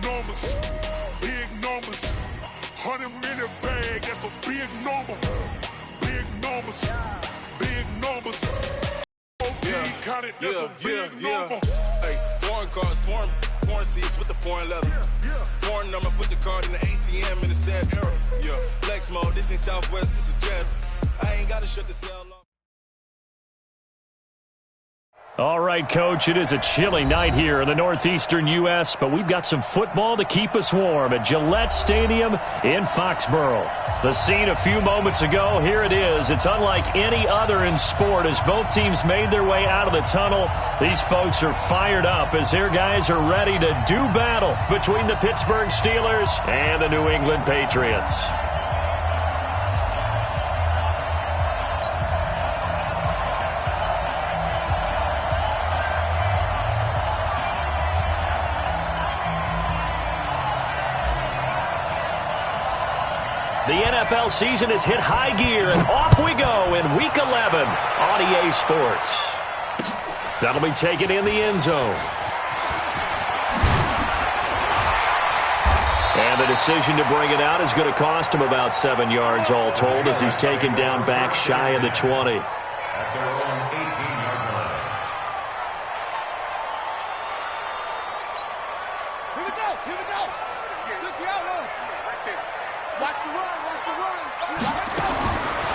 numbers, big numbers. 100-minute bag, that's a big number. Big numbers, big numbers. Yeah. Hey, foreign cars, foreign seats with the foreign leather. Foreign number, put the card in the ATM in the sad era. Yeah, flex mode, this ain't Southwest, this is Jet. I ain't gotta shut the cell off. All right, Coach, it is a chilly night here in the northeastern U.S., but we've got some football to keep us warm at Gillette Stadium in Foxborough. The scene a few moments ago, here it is. It's unlike any other in sport as both teams made their way out of the tunnel. These folks are fired up as their guys are ready to do battle between the Pittsburgh Steelers and the New England Patriots. The NFL season has hit high gear, and off we go in Week 11 on EA Sports. That'll be taken in the end zone. And the decision to bring it out is going to cost him about 7 yards all told as he's taken down back shy of the 20.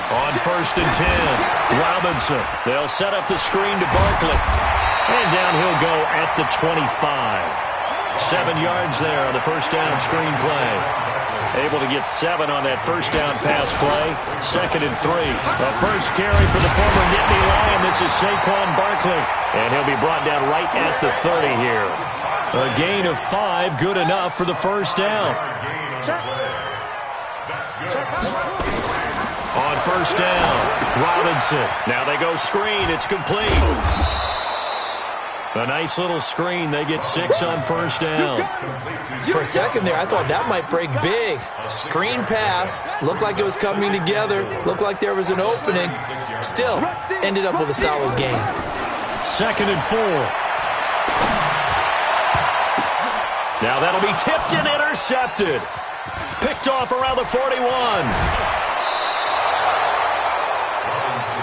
On 1st and 10, Robinson. They'll set up the screen to Barkley. And down he'll go at the 25. 7 yards there on the first down screen play. Able to get 7 on that first down pass play. 2nd and 3. The first carry for the former Nittany Lion. This is Saquon Barkley. And he'll be brought down right at the 30 here. A gain of 5, good enough for the first down. On first down, Robinson. Now they go screen. It's complete. A nice little screen. They get 6 on first down. For a second there, I thought that might break big. Screen pass. Looked like it was coming together. Looked like there was an opening. Still, ended up with a solid game. 2nd and 4. Now that'll be tipped and intercepted. Picked off around the 41.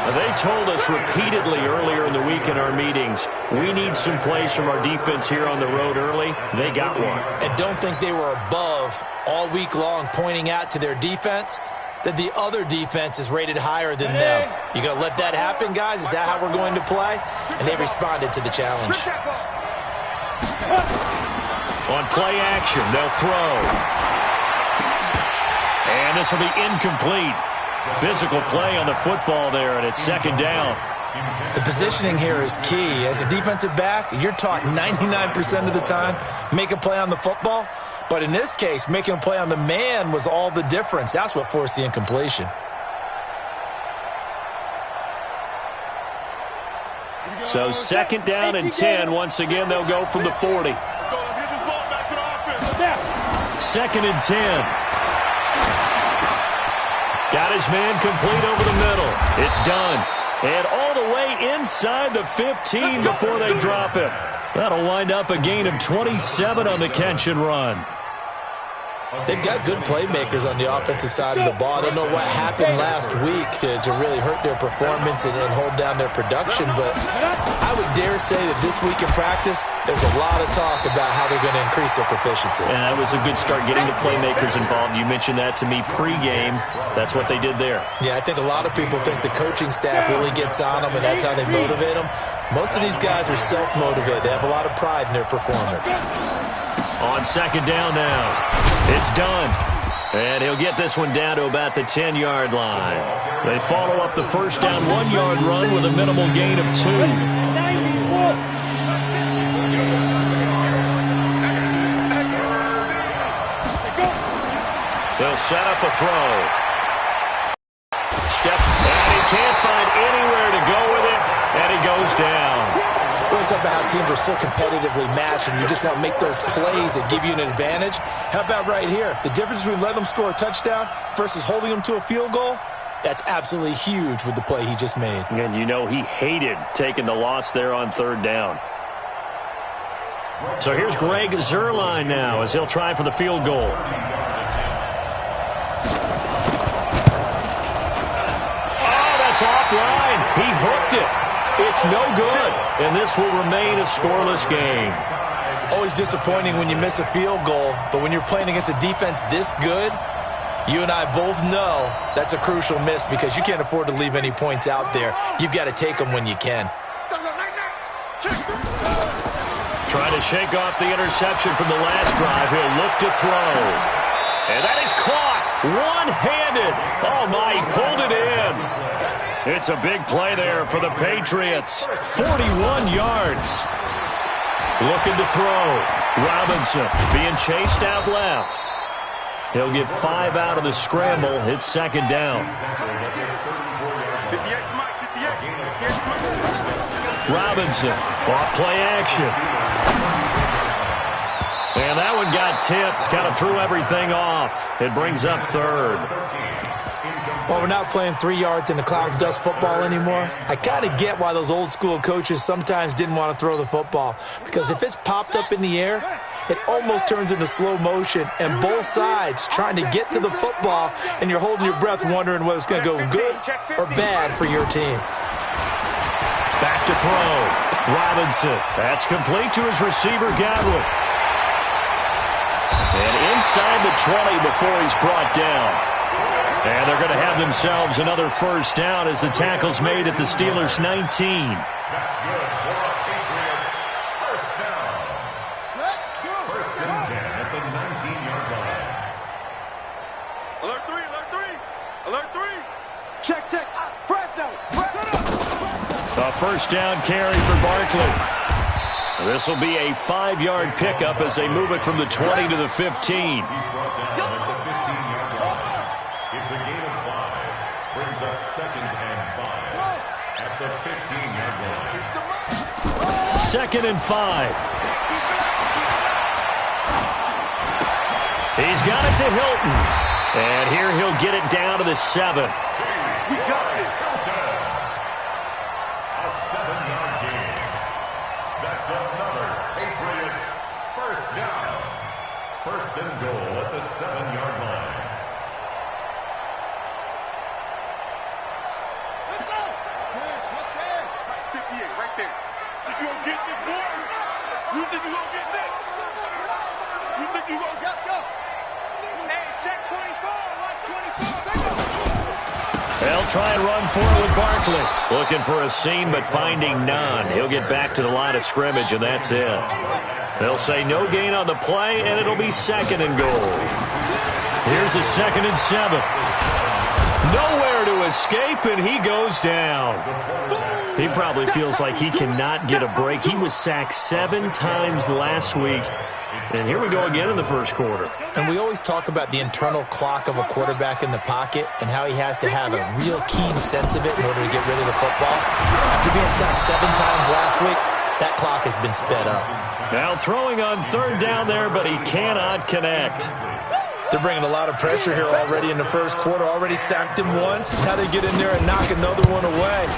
They told us repeatedly earlier in the week in our meetings, we need some plays from our defense here on the road early. They got one. And don't think they were above all week long pointing out to their defense that the other defense is rated higher than them. You going to let that happen, guys? Is that how we're going to play? And they responded to the challenge. On play action, they'll throw. And this will be incomplete. Physical play on the football there, and it's 2nd down. The positioning here is key. As a defensive back, you're taught 99% of the time, make a play on the football. But in this case, making a play on the man was all the difference. That's what forced the incompletion. So 2nd down and 10. Once again, they'll go from the 40. 2nd and 10. Got his man complete over the middle. It's done. And all the way inside the 15 before they drop him. That'll wind up a gain of 27 on the catch and run. They've got good playmakers on the offensive side of the ball. I don't know what happened last week to really hurt their performance and hold down their production, but I would dare say that this week in practice, there's a lot of talk about how they're going to increase their proficiency. And that was a good start getting the playmakers involved. You mentioned that to me pregame. That's what they did there. Yeah, I think a lot of people think the coaching staff really gets on them, and that's how they motivate them. Most of these guys are self-motivated. They have a lot of pride in their performance. On 2nd down now. It's done. And he'll get this one down to about the 10-yard line. They follow up the first down 1-yard run with a minimal gain of 2. They'll set up a throw. Steps, and he can't find anywhere to go with it, and he goes down. We're talking about how teams are so competitively matched, and you just want to make those plays that give you an advantage. How about right here? The difference between letting them score a touchdown versus holding them to a field goal, that's absolutely huge with the play he just made. And you know he hated taking the loss there on 3rd down. So here's Greg Zuerlein now as he'll try for the field goal. Oh, that's offline. He hooked it. It's no good, and this will remain a scoreless game. Always disappointing when you miss a field goal, but when you're playing against a defense this good, you and I both know that's a crucial miss because you can't afford to leave any points out there. You've got to take them when you can. Trying to shake off the interception from the last drive. He'll look to throw. And that is caught one-handed. Oh, my, he pulled it in. It's a big play there for the Patriots. 41 yards. Looking to throw. Robinson being chased out left. He'll get 5 out of the scramble. It's second down. Robinson, off play action. And that one got tipped, kind of threw everything off. It brings up third. Well, we're not playing 3 yards in the cloud of dust football anymore. I kind of get why those old school coaches sometimes didn't want to throw the football. Because if it's popped up in the air, it almost turns into slow motion. And both sides trying to get to the football, and you're holding your breath wondering whether it's going to go good or bad for your team. Back to throw. Robinson. That's complete to his receiver, Godwin. And inside the 20 before he's brought down. And they're going to have themselves another first down as the tackle's made at the Steelers' 19. That's good for our Patriots. First down. First and 10 at the 19-yard line. Alert 3, alert 3. Alert 3. Check. Fresno. A first down carry for Barkley. This will be a 5-yard pickup as they move it from the 20 to the 15. It's a gain of 5. Brings up second and 5 at the 15-yard line. Second and 5. He's got it to Hilton. And here he'll get it down to the 7. We got this. A 7-yard gain. That's another Patriots first down. First and goal at the 7-yard line. Let's go. Let's go. 58 right there. Think you gonna get this, boy? You think you gonna get this? You think you gonna get Go. Hey, check 24. Watch 24. They'll try and run forward with Barkley. Looking for a seam, but finding none. He'll get back to the line of scrimmage, and that's it. They'll say no gain on the play, and it'll be second and goal. Here's a 2nd and 7. Nowhere to escape, and he goes down. He probably feels like he cannot get a break. He was sacked 7 times last week. And here we go again in the first quarter. And we always talk about the internal clock of a quarterback in the pocket and how he has to have a real keen sense of it in order to get rid of the football. After being sacked 7 times last week, that clock has been sped up. Now throwing on third down there, but he cannot connect. They're bringing a lot of pressure here already in the first quarter. Already sacked him once. How to get in there and knock another one away.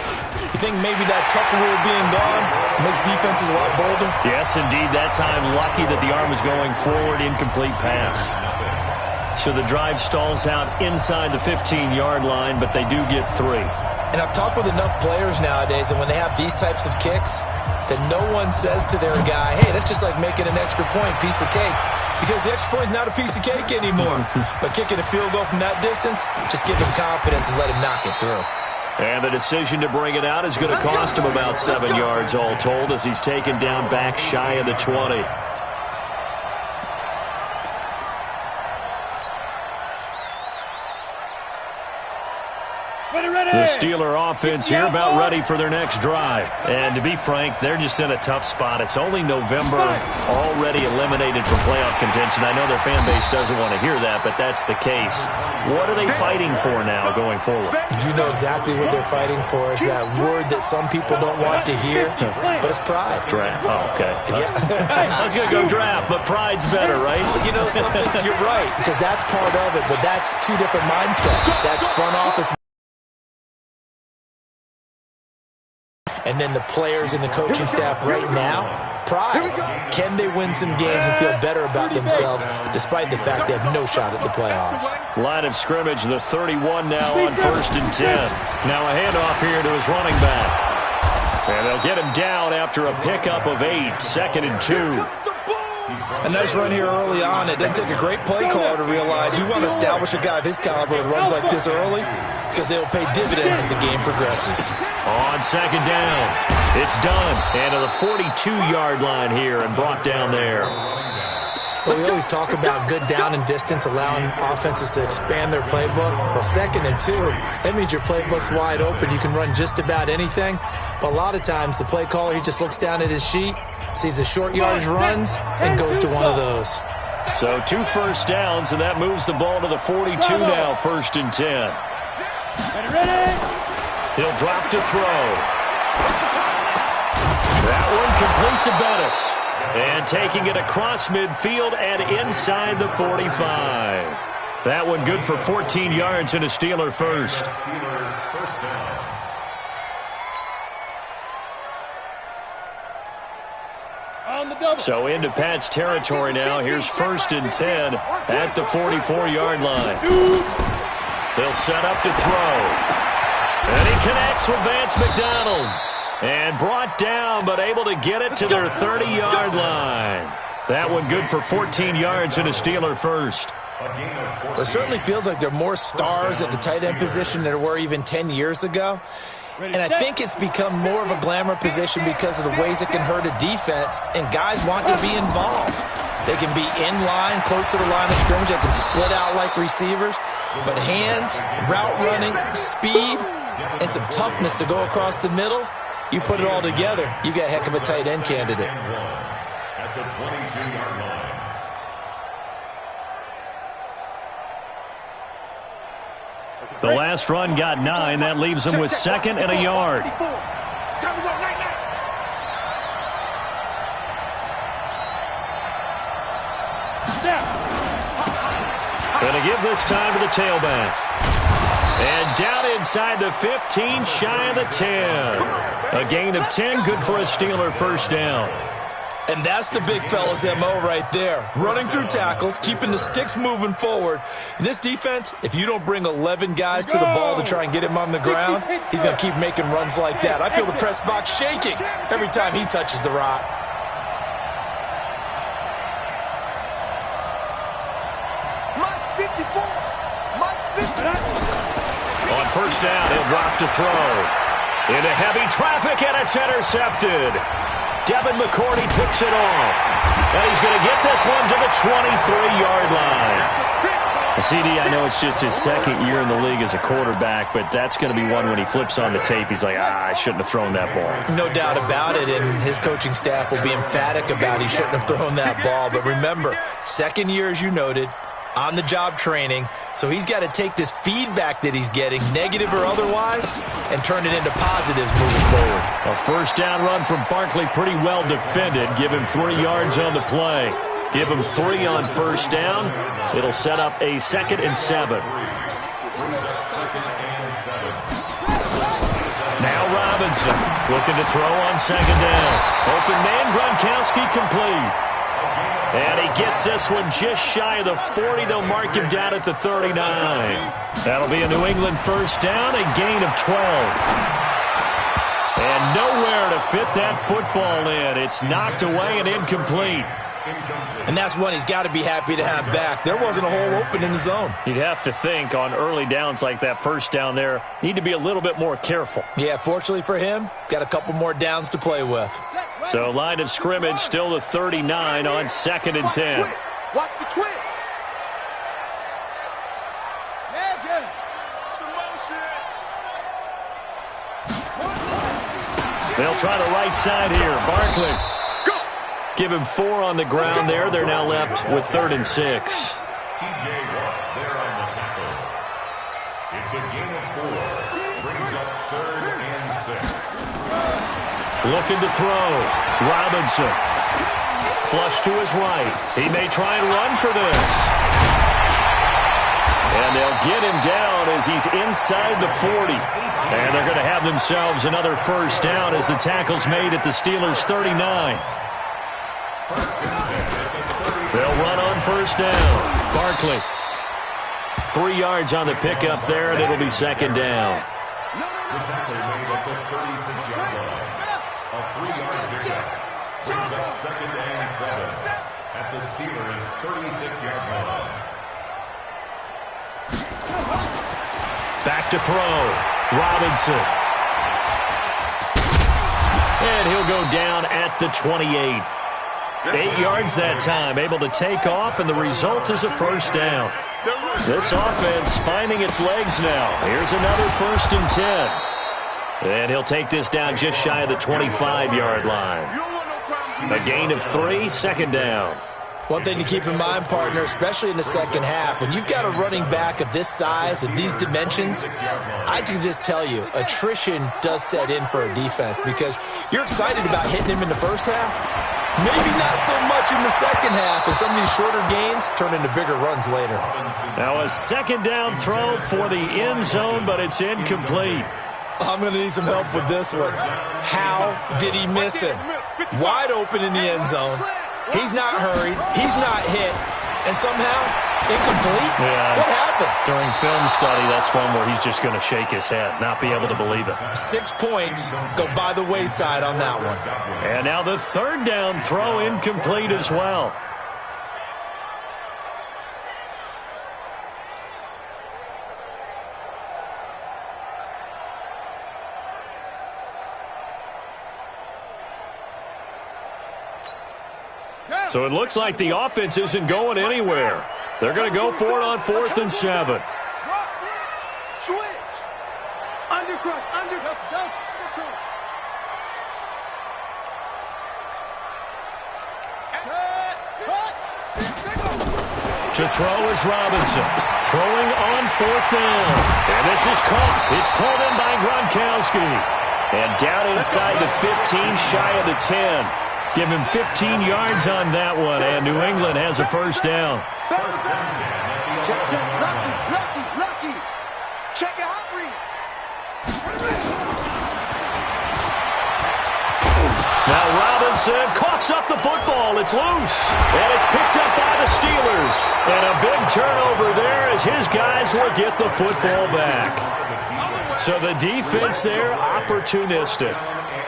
You think maybe that Tucker rule being gone makes defenses a lot bolder? Yes, indeed. That time, lucky that the arm was going forward, incomplete pass. So the drive stalls out inside the 15-yard line, but they do get 3. And I've talked with enough players nowadays, and when they have these types of kicks, that no one says to their guy, hey, that's just like making an extra point, piece of cake. Because the extra point is not a piece of cake anymore. But kicking a field goal from that distance, just give him confidence and let him knock it through. And the decision to bring it out is going to cost him about 7 yards all told as he's taken down back shy of the 20. The Steeler offense here about ready for their next drive. And to be frank, they're just in a tough spot. It's only November, already eliminated from playoff contention. I know their fan base doesn't want to hear that, but that's the case. What are they fighting for now going forward? You know exactly what they're fighting for. Is that word that some people don't want to hear, but it's pride. Draft. Oh, okay. Yeah. I was going to go draft, but pride's better, right? You know something? You're right, because that's part of it, but that's 2 different mindsets. That's front office. And And then the players and the coaching staff right now, pride. Can they win some games and feel better about themselves despite the fact they have no shot at the playoffs? Line of scrimmage, the 31 now on 1st and 10. Now a handoff here to his running back. And they'll get him down after a pickup of 8, 2nd and 2. A nice run here early on. It doesn't take a great play caller to realize you want to establish a guy of his caliber with runs like this early because they will pay dividends as the game progresses. On 2nd down, it's done. And to the 42-yard line here and brought down there. Well, we always talk about good down and distance, allowing offenses to expand their playbook. Well, 2nd and 2, that means your playbook's wide open. You can run just about anything. But a lot of times, the play caller, he just looks down at his sheet, sees the short yardage runs, and goes to one of those. So 2 first downs, and that moves the ball to the 42 now, 1st and 10. He'll drop to throw. That one complete to Bettis. And taking it across midfield and inside the 45. That one good for 14 yards and a Steeler first. So into Pat's territory now. Here's 1st and 10 at the 44-yard line. They'll set up to throw. And he connects with Vance McDonald. And brought down, but able to get it to their 30-yard line. That one good for 14 yards and a Steeler first. It certainly feels like there are more stars at the tight end position than there were even 10 years ago. And I think it's become more of a glamour position because of the ways it can hurt a defense, and guys want to be involved. They can be in line, close to the line of scrimmage. They can split out like receivers. But hands, route running, speed, and some toughness to go across the middle, you put it all together, you got a heck of a tight end candidate. At the 22-yard line. The last run got 9. That leaves him with 2nd and a yard. Going to give this time to the tailback. And down inside the 15, shy of the 10. A gain of 10, good for a Steeler first down. And that's the big fella's MO right there. Running through tackles, keeping the sticks moving forward. In this defense, if you don't bring 11 guys to the ball to try and get him on the ground, he's going to keep making runs like that. I feel the press box shaking every time he touches the rock. On 1st down, he'll drop to throw. Into heavy traffic, and it's intercepted. Devin McCourty picks it off. And he's going to get this one to the 23-yard line. CD, I know it's just his 2nd year in the league as a quarterback, but that's going to be one when he flips on the tape. He's like, I shouldn't have thrown that ball. No doubt about it, and his coaching staff will be emphatic about he shouldn't have thrown that ball. But remember, 2nd year, as you noted, on-the-job training, so he's got to take this feedback that he's getting, negative or otherwise, and turn it into positives moving forward. A first down run from Barkley, pretty well defended. Give him 3 yards on the play. Give him 3 on 1st down. It'll set up a 2nd and 7. Now Robinson looking to throw on 2nd down. Open man, Gronkowski complete. And he gets this one just shy of the 40. They'll mark him down at the 39. That'll be a New England first down, a gain of 12. And nowhere to fit that football in. It's knocked away and incomplete. And that's one he's got to be happy to have back. There wasn't a hole open in the zone. You'd have to think on early downs like that first down there, need to be a little bit more careful. Yeah, fortunately for him, got a couple more downs to play with. So line of scrimmage, still the 39 on 2nd and 10. Watch the twist. They'll try the right side here. Barkley. Give him 4 on the ground there. They're now left with 3rd and 6. TJ Watt there on the tackle. It's a gain of 4. Brings up 3rd and 6. Looking to throw. Robinson. Flush to his right. He may try and run for this. And they'll get him down as he's inside the 40. And they're going to have themselves another first down as the tackle's made at the Steelers' 39. They'll run on first down. Barkley. 3 yards on the pickup there, and it'll be second down. The tackle made at the 36-yard line. A 3-yard pickup brings up second and 7 at the Steelers' 36-yard line. Back to throw. Robinson. And he'll go down at the 28. 8 yards that time, able to take off, and the result is a first down. This offense finding its legs now. Here's another first and 10. And he'll take this down just shy of the 25-yard line. A gain of 3, second down. One thing to keep in mind, partner, especially in the second half, when you've got a running back of this size, of these dimensions, I can just tell you, attrition does set in for a defense because you're excited about hitting him in the first half. Maybe not so much in the second half, and some of these shorter gains turn into bigger runs later. Now a second down throw for the end zone, but it's incomplete. I'm going to need some help with this one. How did he miss him? Wide open in the end zone. He's not hurried. He's not hit. And somehow, incomplete? Yeah. What happened? During film study, that's one where he's just going to shake his head, not be able to believe it. 6 points go by the wayside on that one. And now the third down throw incomplete as well. So it looks like the offense isn't going anywhere. They're going to go for it on 4th and 7. Switch. Undercross. To throw is Robinson. Throwing on 4th down. And this is caught. It's pulled in by Gronkowski. And down inside the 15, shy of the 10. Give him 15 yards on that one, and New England has a first down. Check. Lucky. Check it out, read. Now Robinson coughs up the football. It's loose, and it's picked up by the Steelers. And a big turnover there as his guys will get the football back. So the defense there, opportunistic.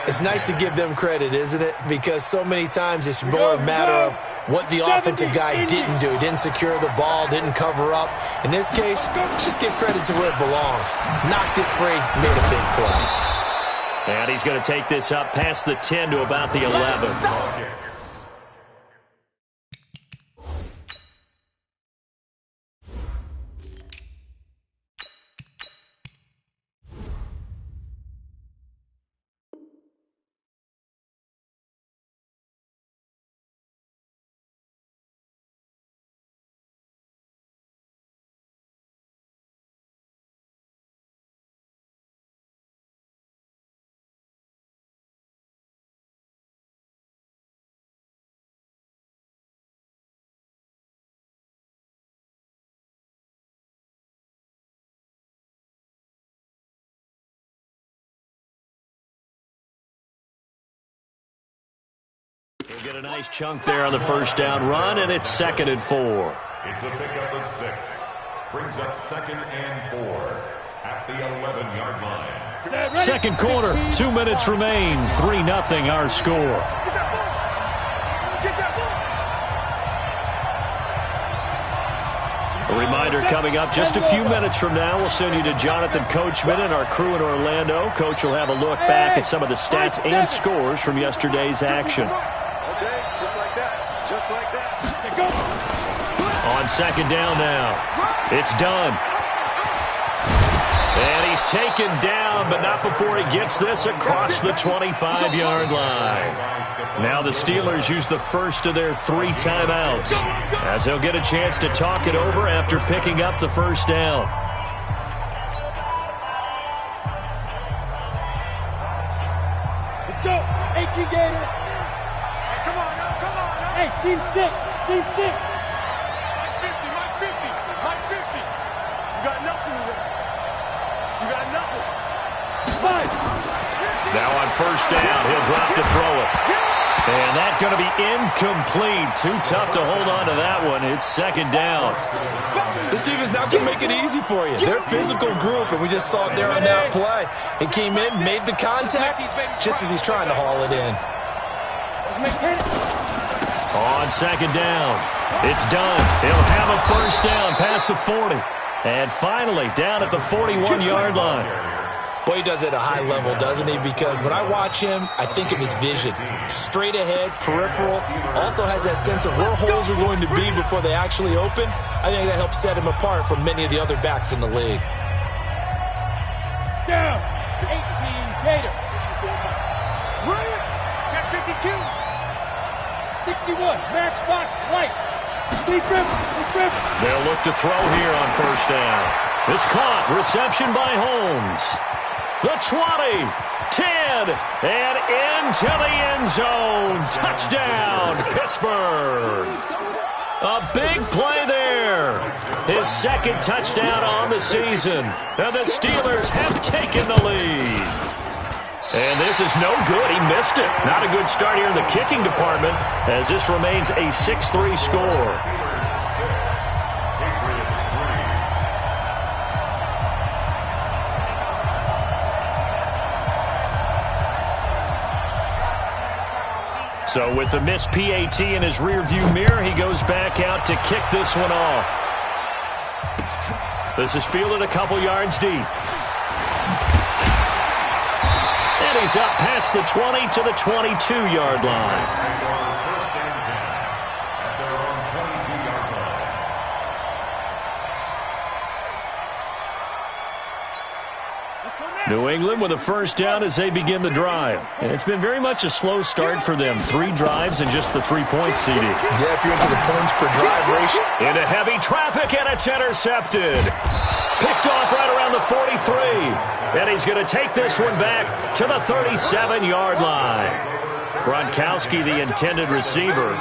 It's nice to give them credit, isn't it? Because so many times it's more a matter of what the offensive guy didn't do. He didn't secure the ball, didn't cover up. In this case, let's just give credit to where it belongs. Knocked it free, made a big play. And he's going to take this up past the 10 to about the 11. He'll get a nice chunk there on the first down run, and it's 2nd and 4. It's a pickup of 6. Brings up 2nd and 4 at the 11-yard line. Second quarter, 2 minutes remain. 3-0 our score. Get that ball. A reminder coming up just a few minutes from now. We'll send you to Jonathan Coachman and our crew in Orlando. Coach will have a look back at some of the stats and scores from yesterday's action. Okay, just like that. Just like that. On second down now. It's done. And he's taken down, but not before he gets this across the 25-yard line. Now the Steelers use the first of their 3 timeouts, as they'll get a chance to talk it over after picking up the first down. Let's go. HG Gator. Hey, come on now. Hey, team 6. Team 6. Mike 50. first down. He'll drop to throw it. And that's going to be incomplete. Too tough to hold on to that one. It's second down. This defense not going to make it easy for you. They're a physical group, and we just saw it there on that play. He came in, made the contact, just as he's trying to haul it in. On second down, it's done. He'll have a first down past the 40. And finally, down at the 41-yard line. Boy, he does it at a high level, doesn't he? Because when I watch him, I think of his vision. Straight ahead, peripheral. Also has that sense of where holes are going to be before they actually open. I think that helps set him apart from many of the other backs in the league. Down. 18, Gator. Check 52. 61, Matchbox Lights. They'll look to throw here on first down. It's caught. Reception by Holmes. The 20, 10, and into the end zone. Touchdown, Pittsburgh. A big play there. His second touchdown on the season. And the Steelers have taken the lead. And this is no good. He missed it. Not a good start here in the kicking department as this remains a 6-3 score. So with the missed PAT in his rearview mirror, he goes back out to kick this one off. This is fielded a couple yards deep. And he's up past the 20 to the 22-yard line. New England with a first down as they begin the drive. And it's been very much a slow start for them. 3 drives and just the 3 points, CD. Yeah, if you're into the points per drive ratio. Into heavy traffic, and it's intercepted. Picked off right around the 43. And he's going to take this one back to the 37-yard line. Gronkowski, the intended receiver.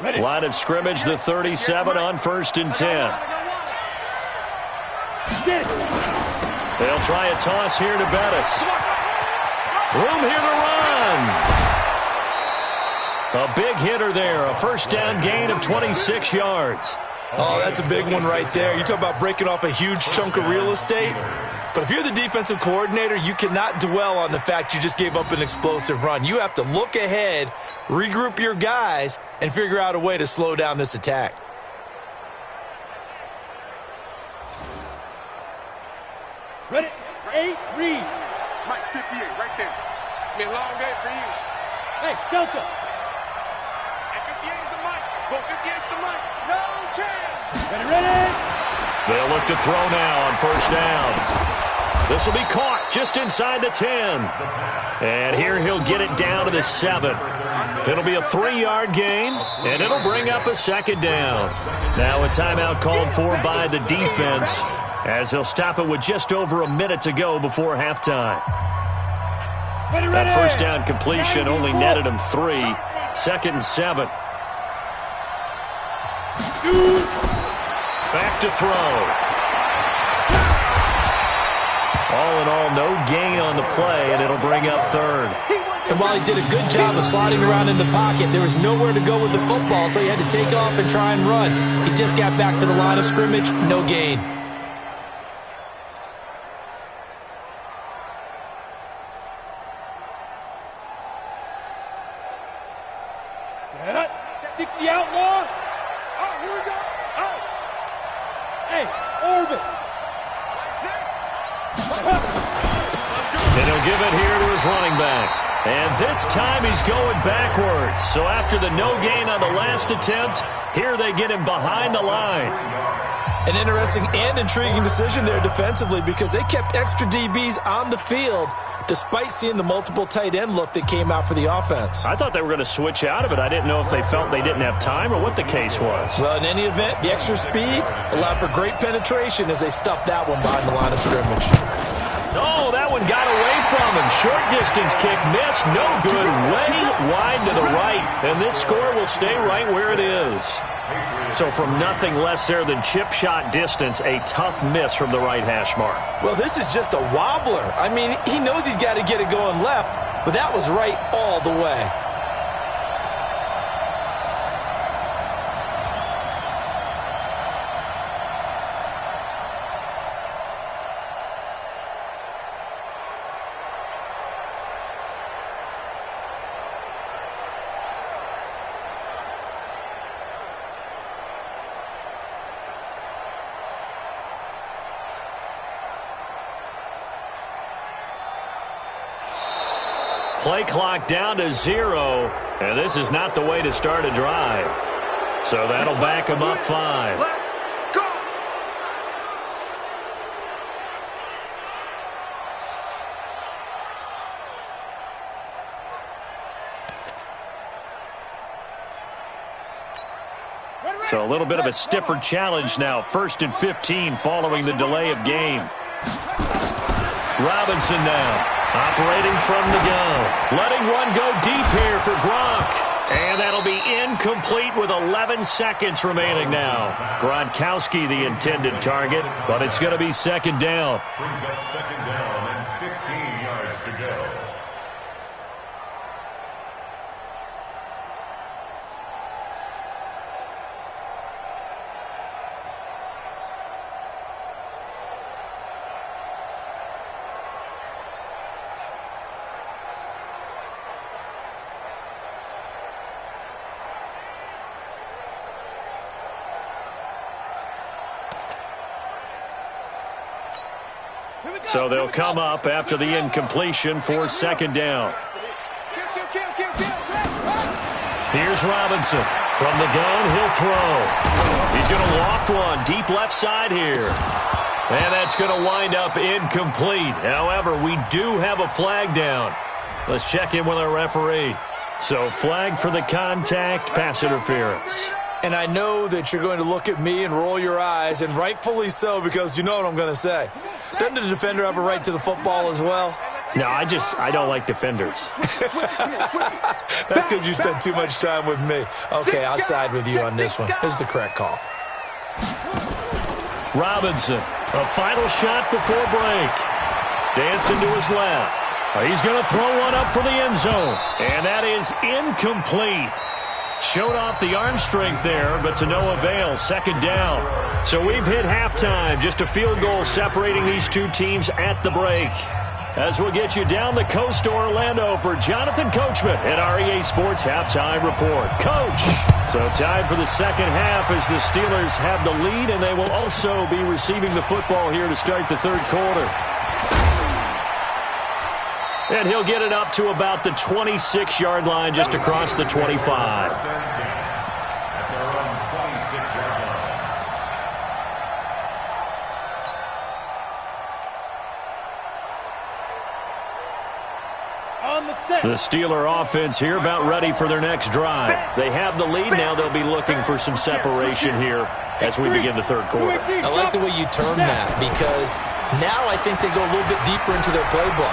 Line of scrimmage, the 37 on first and 10. They'll try a toss here to Bettis. Room here to run. A big hitter there. A first down gain of 26 yards. Oh, that's a big one right there. You talk about breaking off a huge chunk of real estate. But if you're the defensive coordinator, you cannot dwell on the fact you just gave up an explosive run. You have to look ahead, regroup your guys, and figure out a way to slow down this attack. Ready? 8, read. Mike 58, right there. It's been a long day for you. Hey, Delta. And 58 is the mic. Go 58 is the mic. No chance. Ready? They'll look to throw now on first down. This will be caught just inside the 10. And here he'll get it down to the 7. It'll be a 3-yard gain, and it'll bring up a second down. Now a timeout called for by the defense, as they'll stop it with just over a minute to go before halftime. That first down completion only netted him 3. Second and 7. Back to throw. All in all, no gain on the play, and it'll bring up third. And while he did a good job of sliding around in the pocket, there was nowhere to go with the football, so he had to take off and try and run. He just got back to the line of scrimmage, no gain. Set. 60 outlaw. Oh, here we go. Oh. Hey, orbit. And he'll give it here to his running back. And this time he's going backwards. So after the no gain on the last attempt, here they get him behind the line. An interesting and intriguing decision there defensively, because they kept extra DBs on the field despite seeing the multiple tight end look that came out for the offense. I thought they were going to switch out of it. I didn't know if they felt they didn't have time or what the case was. Well, in any event, the extra speed allowed for great penetration as they stuffed that one behind the line of scrimmage. Oh, that was one got away from him. Short distance kick missed. No good. Way wide to the right. And this score will stay right where it is. So from nothing less there than chip shot distance, a tough miss from the right hash mark. Well, this is just a wobbler. I mean, he knows he's got to get it going left, but that was right all the way. Play clock down to 0, and this is not the way to start a drive. So that'll back him up 5. So a little bit of a stiffer challenge now. 1st and 15 following the delay of game. Robinson now. Operating from the gun. Letting one go deep here for Gronk. And that'll be incomplete with 11 seconds remaining now. Gronkowski the intended target, but it's going to be 2nd down. Brings up 2nd down and 15 yards to go. So they'll come up after the incompletion for 2nd down. Here's Robinson. From the gun, he'll throw. He's going to loft one deep left side here. And that's going to wind up incomplete. However, we do have a flag down. Let's check in with our referee. So flag for the contact, pass interference. And I know that you're going to look at me and roll your eyes, and rightfully so, because you know what I'm going to say. Doesn't the defender have a right to the football as well? No, I don't like defenders. That's because you spent too much time with me. Okay, I'll side with you on this one. Here's the correct call. Robinson, a final shot before break. Dancing to his left. He's going to throw one up for the end zone. And that is incomplete. Showed off the arm strength there, but to no avail. 2nd down. So we've hit halftime. Just a field goal separating these two teams at the break. As we'll get you down the coast to Orlando for Jonathan Coachman at our EA Sports Halftime Report. Coach! So time for the 2nd half as the Steelers have the lead, and they will also be receiving the football here to start the 3rd quarter. And he'll get it up to about the 26-yard line, just across the 25. That's around 26-yard line. On the set. The Steeler offense here about ready for their next drive. They have the lead. Now they'll be looking for some separation here as we begin the 3rd quarter. I like the way you term that, because now I think they go a little bit deeper into their playbook.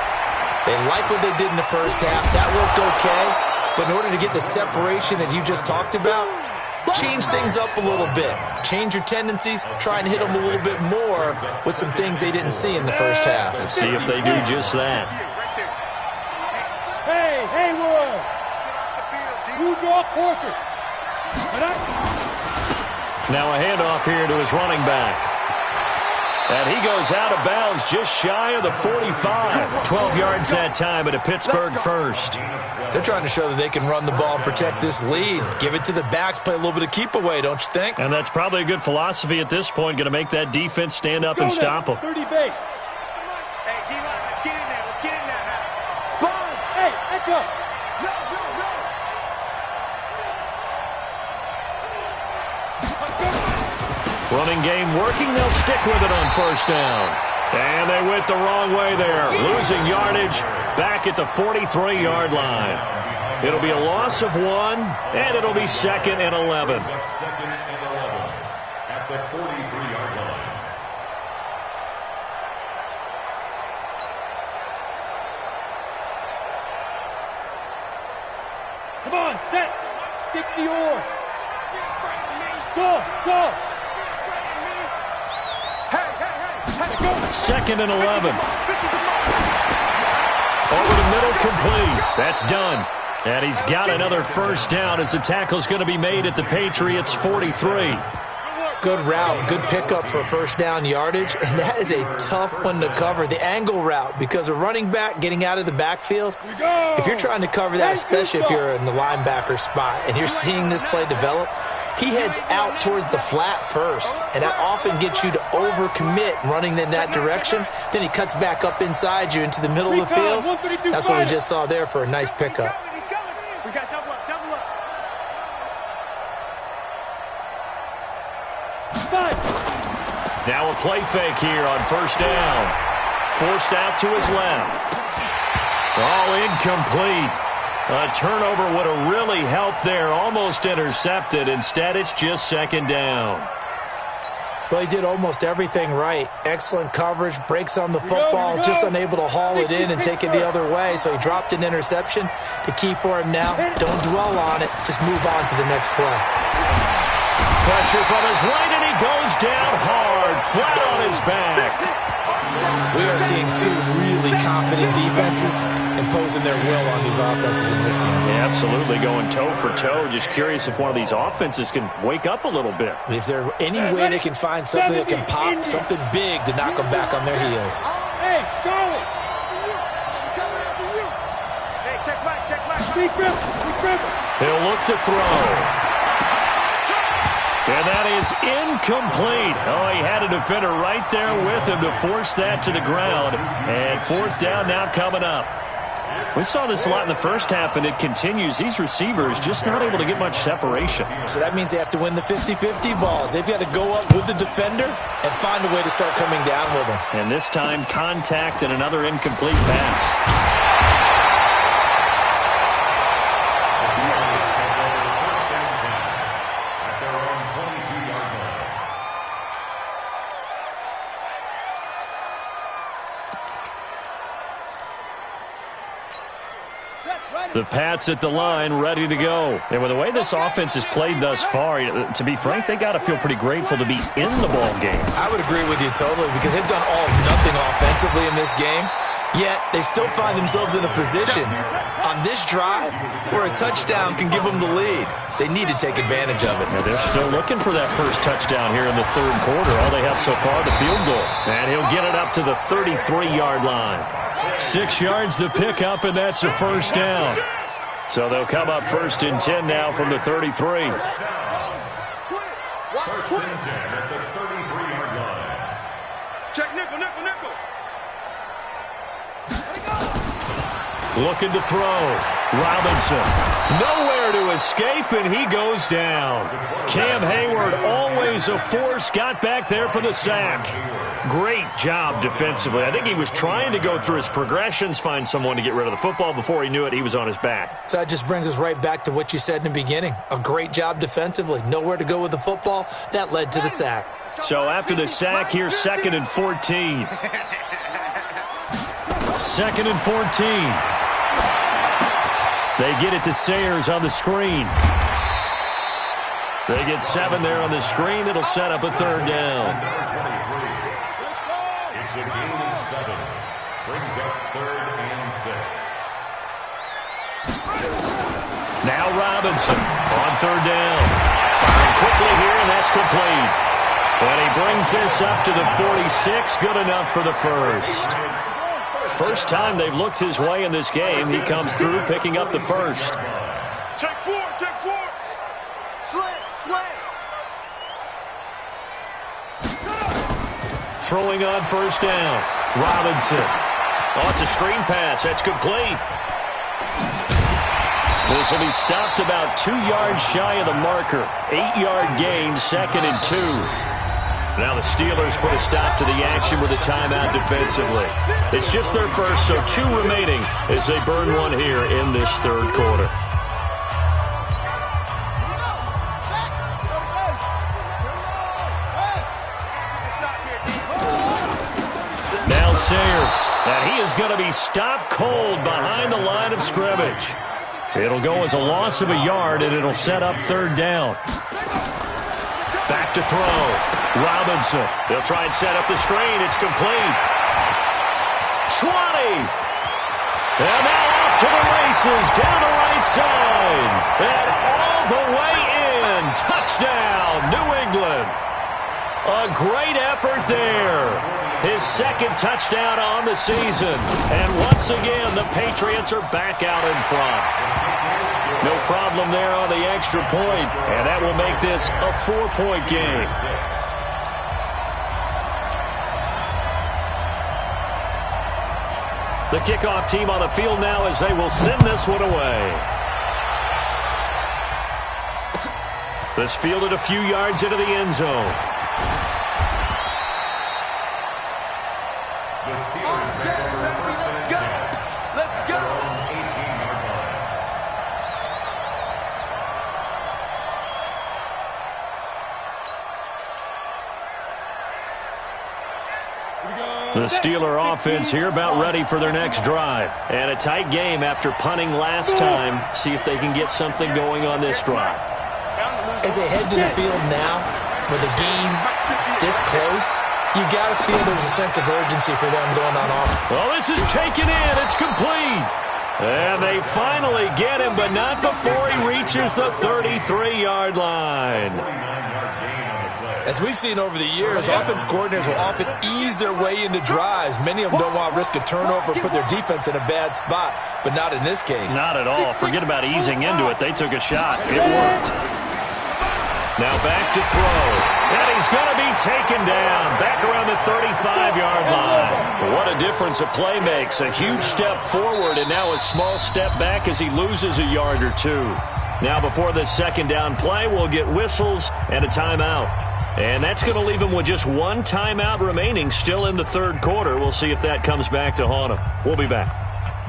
They like what they did in the 1st half. That worked okay. But in order to get the separation that you just talked about, change things up a little bit. Change your tendencies. Try and hit them a little bit more with some things they didn't see in the 1st half. See if they do just that. Hey, Haywood! You draw Corker. Now a handoff here to his running back. And he goes out of bounds just shy of the 45. 12 yards that time at a Pittsburgh first. They're trying to show that they can run the ball and protect this lead. Give it to the backs, play a little bit of keep away, don't you think? And that's probably a good philosophy at this point. Going to make that defense stand up and stop them. 30 base. Hey, D-line, let's get in there. Let's get in there now. Sponge. Hey, Echo. No. Running game working. They'll stick with it on 1st down. And they went the wrong way there. Losing yardage back at the 43-yard line. It'll be a loss of 1, and it'll be 2nd and 11. 2nd and 11 at the 43-yard line. Come on, set. 60 or. Go, go. Second and 11. Over the middle, complete. That's done. And he's got another first down as the tackle's going to be made at the Patriots' 43. Good route, good pickup for first down yardage, and that is a tough one to cover, the angle route, because a running back getting out of the backfield, if you're trying to cover that, especially if you're in the linebacker spot, and you're seeing this play develop, he heads out towards the flat first, and that often gets you to overcommit running in that direction. Then he cuts back up inside you into the middle of the field. That's what we just saw there for a nice pickup. We got double up, double up. Now a play fake here on first down. Forced out to his left. All incomplete. A turnover would have really helped there. Almost intercepted. Instead, it's just second down. Well, he did almost everything right. Excellent coverage, breaks on the football, just unable to haul it in and take it the other way. So he dropped an interception. The key for him now, don't dwell on it. Just move on to the next play. Pressure from his right, and he goes down hard, flat on his back. We are seeing two really confident defenses imposing their will on these offenses in this game. Yeah, absolutely, going toe for toe. Just curious if one of these offenses can wake up a little bit. Is there any way they can find something that can pop, something big to knock them back on their heels? Hey, Charlie. Hey, check back, check back. Big grip. He'll look to throw. And that is incomplete. Oh, he had a defender right there with him to force that to the ground. And fourth down now coming up. We saw this a lot in the first half, and it continues. These receivers just not able to get much separation. So that means they have to win the 50-50 balls. They've got to go up with the defender and find a way to start coming down with them. And this time, contact and another incomplete pass. The Pats at the line, ready to go. And with the way this offense has played thus far, to be frank, they got to feel pretty grateful to be in the ball game. I would agree with you totally, because they've done all nothing offensively in this game, yet they still find themselves in a position on this drive where a touchdown can give them the lead. They need to take advantage of it. And they're still looking for that first touchdown here in the third quarter. All they have so far, the field goal. And he'll get it up to the 33-yard line. 6 yards the pickup, and that's a first down. So they'll come up first and 10 now from the 33. First and 10 at the 33-yard line. Check nickel. Looking to throw. Robinson. Nowhere to escape, and he goes down. Cam Hayward, always a force, got back there for the sack. Great job defensively. I think he was trying to go through his progressions, find someone to get rid of the football. Before he knew it, he was on his back. So that just brings us right back to what you said in the beginning. A great job defensively. Nowhere to go with the football. That led to the sack. So after the sack, here's 2nd and 14. 2nd and 14. They get it to Sayers on the screen. They get 7 there on the screen. It'll set up a third down. It's a gain of 7. Brings up 3rd and 6. Now Robinson on third down. Firing quickly here, and that's complete. And he brings this up to the 46. Good enough for the first. First time they've looked his way in this game. He comes through picking up the first. Check 4. Slant. Throwing on first down. Robinson. Oh, it's a screen pass. That's complete. This will be stopped about 2 yards shy of the marker. 8-yard gain, 2nd and 2. Now the Steelers put a stop to the action with a timeout defensively. It's just their first, so 2 remaining as they burn one here in this third quarter. Sayers, and he is going to be stopped cold behind the line of scrimmage. It'll go as a loss of a yard, and it'll set up third down. Back to throw. Robinson. They'll try and set up the screen. It's complete. 20. And now off to the races down the right side. And all the way in. Touchdown, New England. A great effort there. His second touchdown on the season. And once again, the Patriots are back out in front. No problem there on the extra point. And that will make this a 4-point game. The kickoff team on the field now as they will send this one away. This fielded a few yards into the end zone. The Steelers take over first and 10. Let's go. 18-yard line. The Steeler offense here about ready for their next drive. And a tight game after punting last time. See if they can get something going on this drive. As they head to the field now, with a game this close, you've got to feel there's a sense of urgency for them going on offense. Well, this is taken in. It's complete. And they finally get him, but not before he reaches the 33-yard line. As we've seen over the years, offense coordinators will often ease their way into drives. Many of them don't want to risk a turnover, put their defense in a bad spot, but not in this case. Not at all. Forget about easing into it. They took a shot. It worked. Now back to throw. And he's going to be taken down. Back around the 35-yard line. What a difference a play makes. A huge step forward and now a small step back as he loses a yard or two. Now before this second down play, we'll get whistles and a timeout. And that's going to leave him with just one timeout remaining still in the third quarter. We'll see if that comes back to haunt him. We'll be back.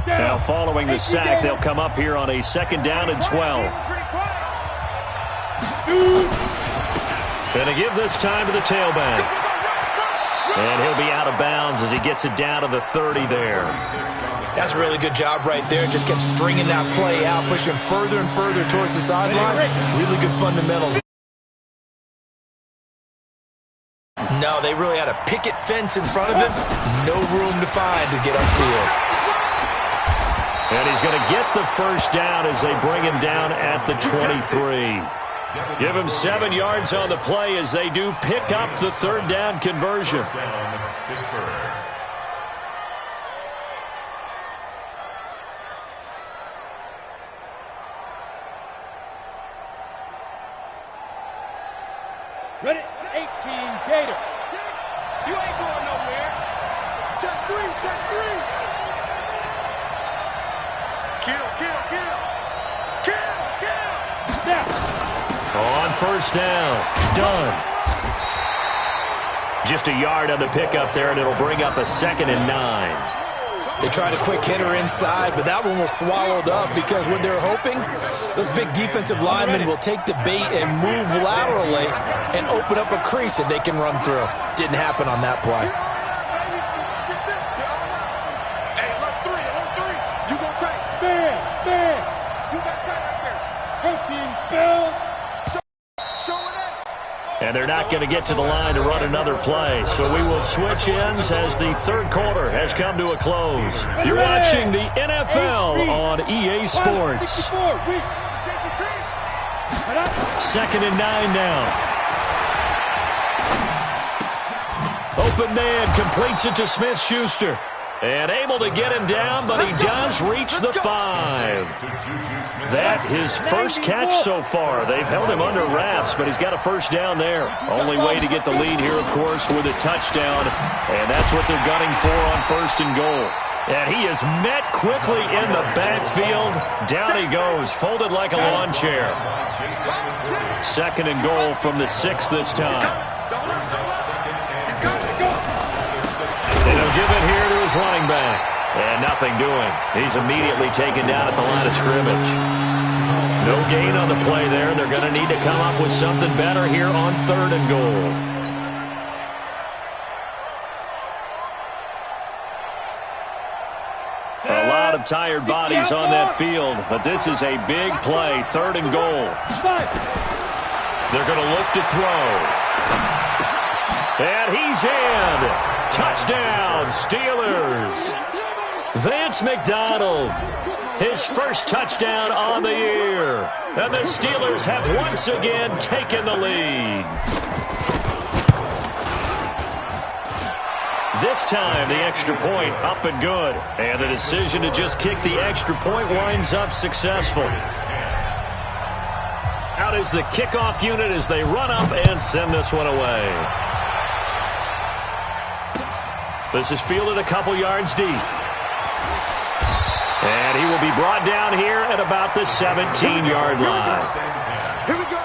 Now following the sack, they'll come up here on a second down and 12. Going to give this time to the tailback. And he'll be out of bounds as he gets it down to the 30 there. That's a really good job right there. Just kept stringing that play out, pushing further and further towards the sideline. Really good fundamentals. No, they really had a picket fence in front of him. No room to find to get upfield. And he's going to get the first down as they bring him down at the 23. Give him 7 yards on the play as they do pick up the third down conversion. Ready? 18, Gator. You ain't going nowhere. Check three. Kill. Snap. On first down. Done. Just a yard on the pickup there, and it'll bring up a 2nd and 9. They tried a quick hitter inside, but that one was swallowed up because what they're hoping, those big defensive linemen will take the bait and move laterally and open up a crease that they can run through. Didn't happen on that play. Hey, look, three. You gonna take? Man. You got time right there. Protein spill. Show it up. And they're not going to get to the line to run another play. So we will switch ends as the third quarter has come to a close. You're watching the NFL on EA Sports. 2nd and 9 now. Open man completes it to Smith-Schuster. And able to get him down, but he does reach the 5. That his first catch so far. They've held him under wraps, but he's got a first down there. Only way to get the lead here, of course, with a touchdown. And that's what they're gunning for on 1st and goal. And he is met quickly in the backfield. Down he goes, folded like a lawn chair. 2nd and goal from the 6 this time. And he'll give it here to his running back. And nothing doing. He's immediately taken down at the line of scrimmage. No gain on the play there. They're going to need to come up with something better here on 3rd and goal. A lot of of tired bodies on that field, but this is a big play, 3rd and goal. They're going to look to throw. And he's in. Touchdown, Steelers. Vance McDonald, his first touchdown on the year. And the Steelers have once again taken the lead. This time, the extra point up and good. And the decision to just kick the extra point winds up successful. Out is the kickoff unit as they run up and send this one away. This is fielded a couple yards deep. And he will be brought down here at about the 17-yard line. Here we go.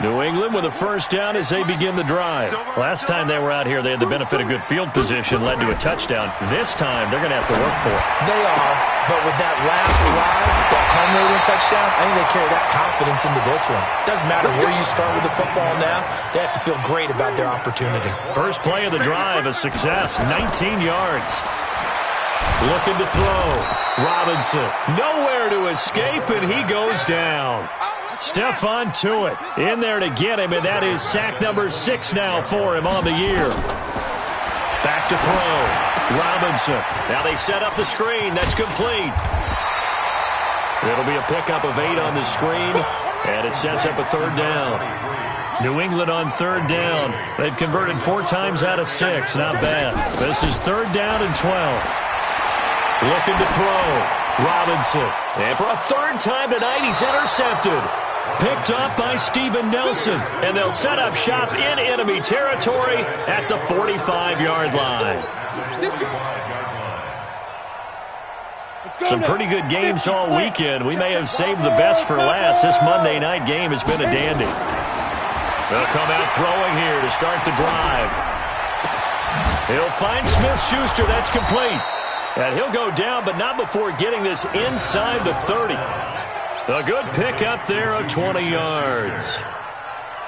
New England with a first down as they begin the drive. Last time they were out here, they had the benefit of good field position, led to a touchdown. This time, they're going to have to work for it. They are, but with that last drive, that culminating touchdown, I think they carry that confidence into this one. Doesn't matter where you start with the football now, they have to feel great about their opportunity. First play of the drive, a success, 19 yards. Looking to throw. Robinson, nowhere to escape, and he goes down. Stephon Tuitt in there to get him, and that is sack number 6 now for him on the year. Back to throw. Robinson. Now they set up the screen. That's complete. It'll be a pickup of 8 on the screen, and it sets up a 3rd down. New England on 3rd down. They've converted 4 times out of 6. Not bad. This is 3rd down and 12. Looking to throw. Robinson. And for a 3rd time tonight, he's intercepted. Picked up by Steven Nelson. And they'll set up shop in enemy territory at the 45-yard line. Some pretty good games all weekend. We may have saved the best for last. This Monday night game has been a dandy. They'll come out throwing here to start the drive. He'll find Smith-Schuster. That's complete. And he'll go down, but not before getting this inside the 30. A good pick up there of 20 yards.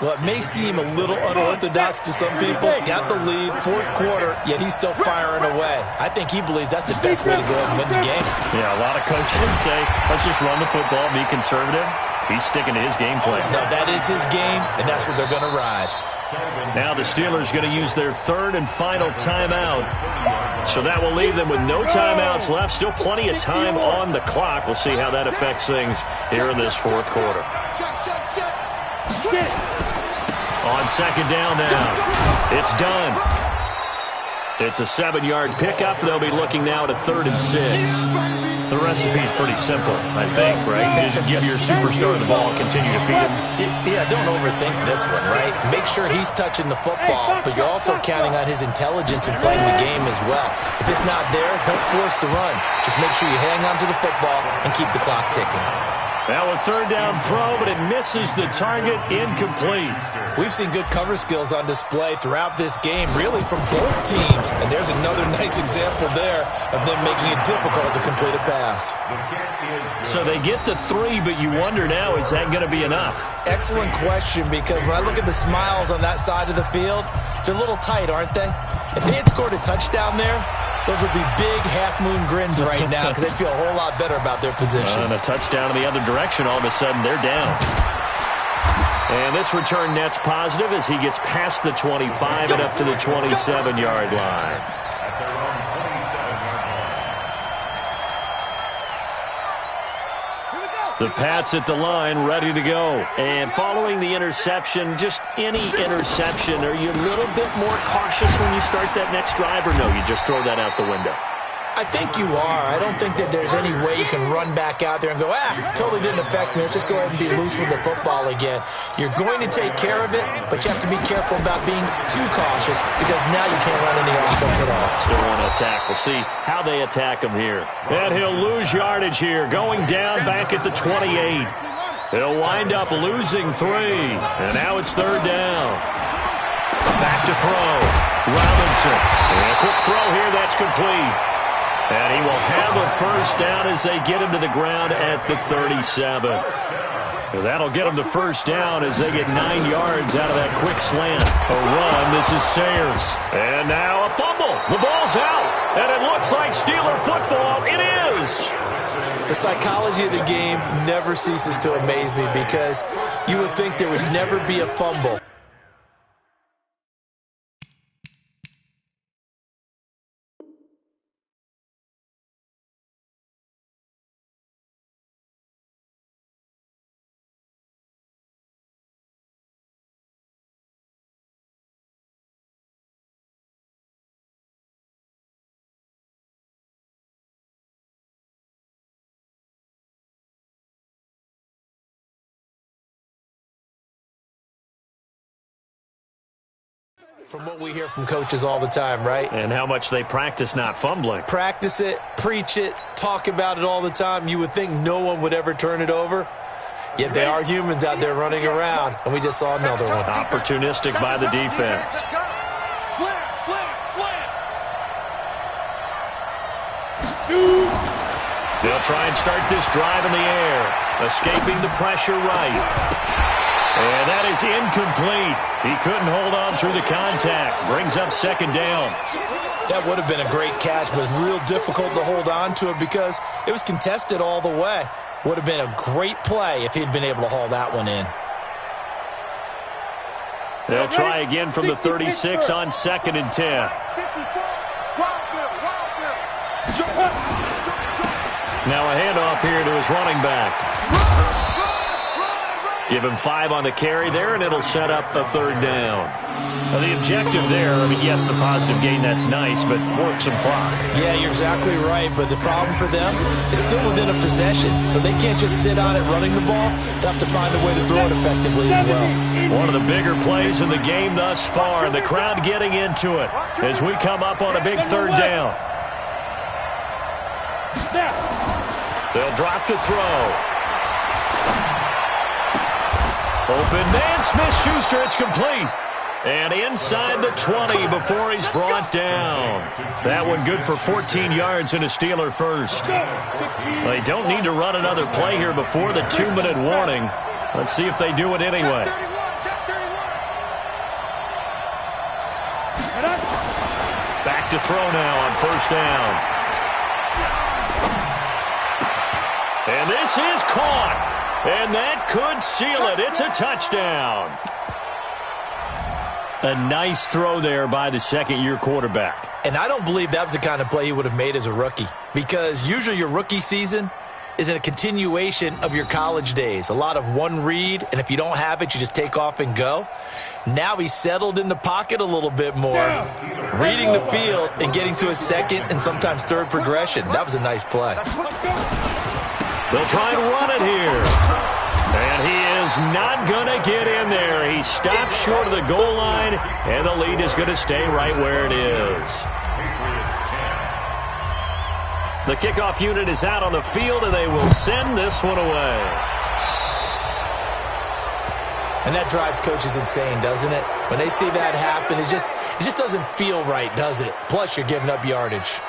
Well, it may seem a little unorthodox to some people. Got the lead, 4th quarter, yet he's still firing away. I think he believes that's the best way to go ahead and win the game. Yeah, a lot of coaches say, let's just run the football, be conservative. He's sticking to his game plan. No, that is his game, and that's what they're going to ride. Now the Steelers going to use their 3rd and final timeout. So that will leave them with no timeouts left. Still plenty of time on the clock. We'll see how that affects things here in this 4th quarter. On 2nd down now. It's done. It's a 7-yard pickup. They'll be looking now at a 3rd and 6. The recipe's pretty simple, I think, right? Just give your superstar the ball and continue to feed him. Yeah, don't overthink this one, right? Make sure he's touching the football, but you're also counting on his intelligence in playing the game as well. If it's not there, don't force the run. Just make sure you hang on to the football and keep the clock ticking. Now a 3rd down throw, but it misses the target, incomplete. We've seen good cover skills on display throughout this game, really from both teams. And there's another nice example there of them making it difficult to complete a pass. So they get the 3, but you wonder now, is that going to be enough? Excellent question, because when I look at the smiles on that side of the field, they're a little tight, aren't they? If they had scored a touchdown there, those would be big half-moon grins right now because they feel a whole lot better about their position. And a touchdown in the other direction, all of a sudden they're down. And this return net's positive as he gets past the 25 and up to the 27-yard line. The Pats at the line, ready to go. And following the interception, just any interception, are you a little bit more cautious when you start that next drive, or no, you just throw that out the window? I think you are. I don't think that there's any way you can run back out there and go, totally didn't affect me. Let's just go ahead and be loose with the football again. You're going to take care of it, but you have to be careful about being too cautious because now you can't run any offense at all. Still want to attack. We'll see how they attack him here. And he'll lose yardage here, going down back at the 28. He'll wind up losing 3. And now it's 3rd down. Back to throw. Robinson. And a quick throw here. That's complete. And he will have a first down as they get him to the ground at the 37. That'll get him the first down as they get 9 yards out of that quick slant. A run. This is Sayers. And now a fumble. The ball's out. And it looks like Steeler football. It is. The psychology of the game never ceases to amaze me because you would think there would never be a fumble. From what we hear from coaches all the time, right? And how much they practice not fumbling. Practice it, preach it, talk about it all the time. You would think no one would ever turn it over. Yet there are humans out there running around, and we just saw another one. Opportunistic by the defense. Slam, slam, slam. They'll try and start this drive in the air, escaping the pressure right. And that is incomplete. He couldn't hold on through the contact. Brings up second down. That would have been a great catch, but it's real difficult to hold on to it because it was contested all the way. Would have been a great play if he'd been able to haul that one in. They'll try again from the 36 on 2nd and 10. Now a handoff here to his running back. Give him 5 on the carry there, and it'll set up a 3rd down. Now the objective there, I mean, yes, the positive gain, that's nice, but work some clock. Yeah, you're exactly right, but the problem for them is still within a possession, so they can't just sit on it running the ball. They have to find a way to throw it effectively as well. One of the bigger plays in the game thus far, the crowd getting into it as we come up on a big 3rd down. They'll drop to throw. Open man, Smith-Schuster, it's complete. And inside the 20 before he's brought down. That one good for 14 yards and a Steeler first. They don't need to run another play here before the 2-minute warning. Let's see if they do it anyway. Back to throw now on 1st down. And this is caught. And that could seal it. It's a touchdown. A nice throw there by the second-year quarterback. And I don't believe that was the kind of play he would have made as a rookie, because usually your rookie season is a continuation of your college days. A lot of one read, and if you don't have it, you just take off and go. Now he's settled in the pocket a little bit more, reading the field and getting to a 2nd and sometimes 3rd progression. That was a nice play. They'll try and run it here. And he is not going to get in there. He stops short of the goal line, and the lead is going to stay right where it is. The kickoff unit is out on the field, and they will send this one away. And that drives coaches insane, doesn't it? When they see that happen, it just doesn't feel right, does it? Plus, you're giving up yardage.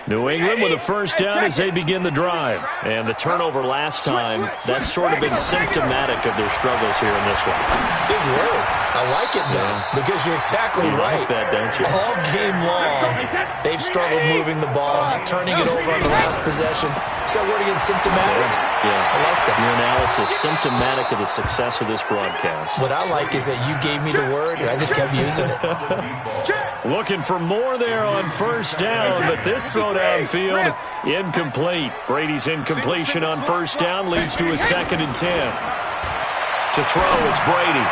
New England with a 1st down as they begin the drive. And the turnover last time, that's sort of been symptomatic of their struggles here in this one. Big word. I like it, though, because you're exactly right. Like that, don't you? All game long, they've struggled moving the ball, turning it over on the last possession. Is that word again, symptomatic? Yeah. I like that. Your analysis, symptomatic of the success of this broadcast. What I like is that you gave me the word, and I just kept using it. Looking for more there on 1st down, but this throw downfield, incomplete. Brady's incompletion on 1st down leads to a 2nd and 10. To throw, it's Brady.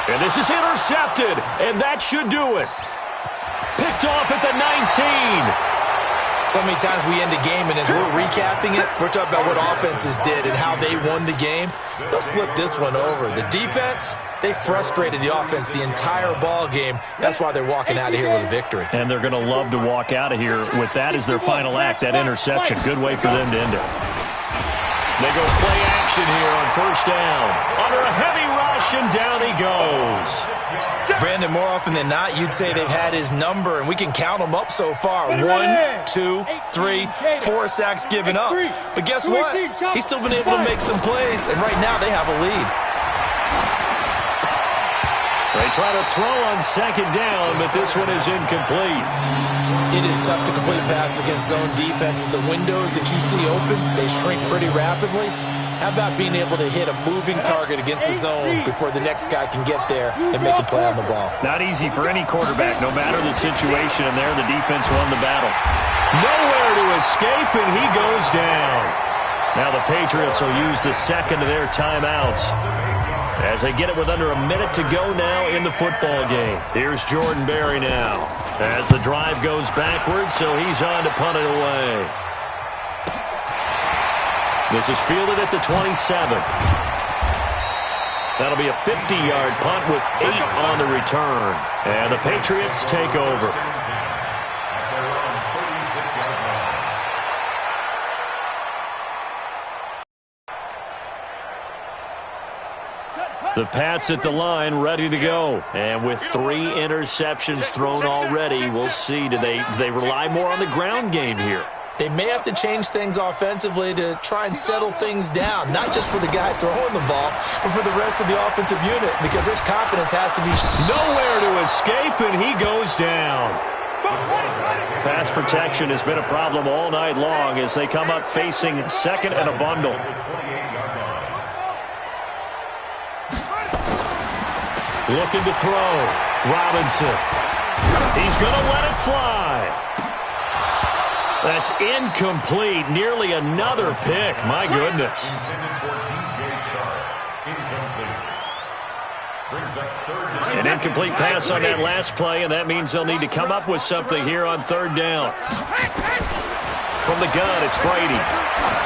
And this is intercepted, and that should do it. Picked off at the 19. So many times we end a game, and as we're recapping it, we're talking about what offenses did and how they won the game. Let's flip this one over. The defense, they frustrated the offense the entire ball game. That's why they're walking out of here with a victory. And they're going to love to walk out of here with that as their final act, that interception. Good way for them to end it. They go play action here on first down. Under a heavy rush, and down he goes. Brandon, more often than not, you'd say they've had his number, and we can count them up so far. 1, 2, 3, 4 sacks given up. But guess what? He's still been able to make some plays, and right now they have a lead. They try to throw on second down, but this one is incomplete. It is tough to complete passes against zone defenses. The windows that you see open, they shrink pretty rapidly. How about being able to hit a moving target against a zone before the next guy can get there and make a play on the ball? Not easy for any quarterback, no matter the situation, and there the defense won the battle. Nowhere to escape, and he goes down. Now the Patriots will use the second of their timeouts as they get it with under a minute to go now in the football game. Here's Jordan Berry now as the drive goes backwards, so he's on to punt it away. This is fielded at the 27. That'll be a 50-yard punt with 8 on the return. And the Patriots take over. The Pats at the line, ready to go. And with 3 interceptions thrown already, we'll see. Do they rely more on the ground game here? They may have to change things offensively to try and settle things down, not just for the guy throwing the ball, but for the rest of the offensive unit, because there's confidence has to be. Nowhere to escape, and he goes down. Pass protection has been a problem all night long as they come up facing second and a bundle. Looking to throw. Robinson. He's going to let it fly. That's incomplete. Nearly another pick. My goodness. An incomplete pass on that last play, and that means they'll need to come up with something here on third down. From the gun, it's Brady.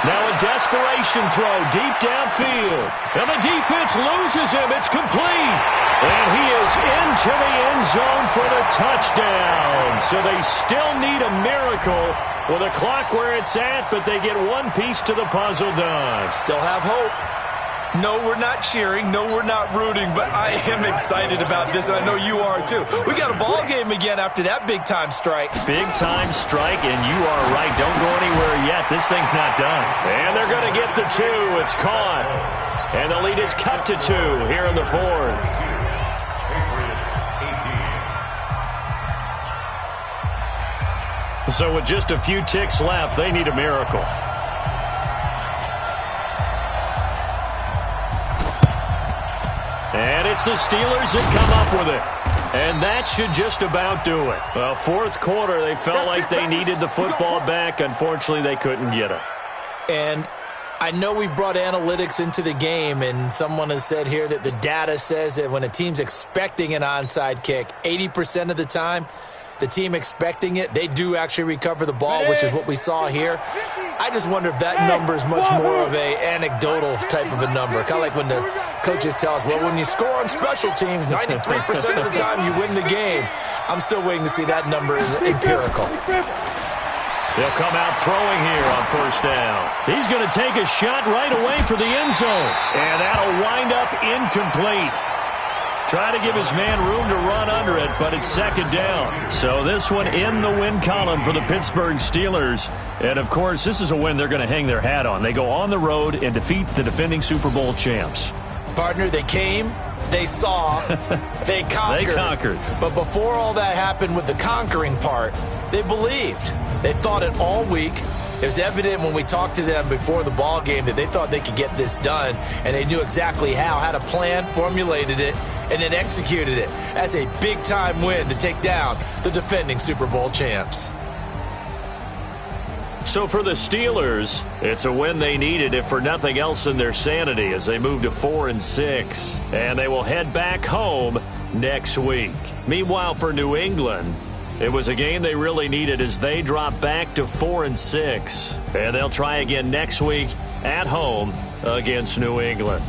Now a desperation throw deep downfield. And the defense loses him. It's complete. And he is into the end zone for the touchdown. So they still need a miracle with a clock where it's at, but they get one piece to the puzzle done. Still have hope. No, we're not cheering. No, we're not rooting, but I am excited about this, and I know you are too. We got a ball game again after that big-time strike. Big-time strike, and you are right. Don't go anywhere yet. This thing's not done. And they're going to get the 2. It's caught. And the lead is cut to 2 here in the fourth. So with just a few ticks left, they need a miracle. And it's the Steelers that come up with it. And that should just about do it. Well, fourth quarter, they felt like they needed the football back. Unfortunately, they couldn't get it. And I know we brought analytics into the game, and someone has said here that the data says that when a team's expecting an onside kick, 80% of the time, the team expecting it, they do actually recover the ball, which is what we saw here. I just wonder if that number is much more of a anecdotal type of a number. Kind of like when the coaches tell us, well, when you score on special teams, 93% of the time you win the game. I'm still waiting to see that number is empirical. They'll come out throwing here on first down. He's going to take a shot right away for the end zone. And that'll wind up incomplete. Try to give his man room to run under it, but it's second down. So this one in the win column for the Pittsburgh Steelers. And, of course, this is a win they're going to hang their hat on. They go on the road and defeat the defending Super Bowl champs. Partner, they came, they saw, they conquered. They conquered. But before all that happened with the conquering part, they believed. They thought it all week. It was evident when we talked to them before the ball game that they thought they could get this done, and they knew exactly how, had a plan, formulated it, and then executed it. That's a big-time win to take down the defending Super Bowl champs. So for the Steelers, it's a win they needed, if for nothing else than their sanity, as they move to 4-6. And they will head back home next week. Meanwhile, for New England, It was a game they really needed as they drop back to 4-6. And they'll try again next week at home against New England.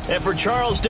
And for Charles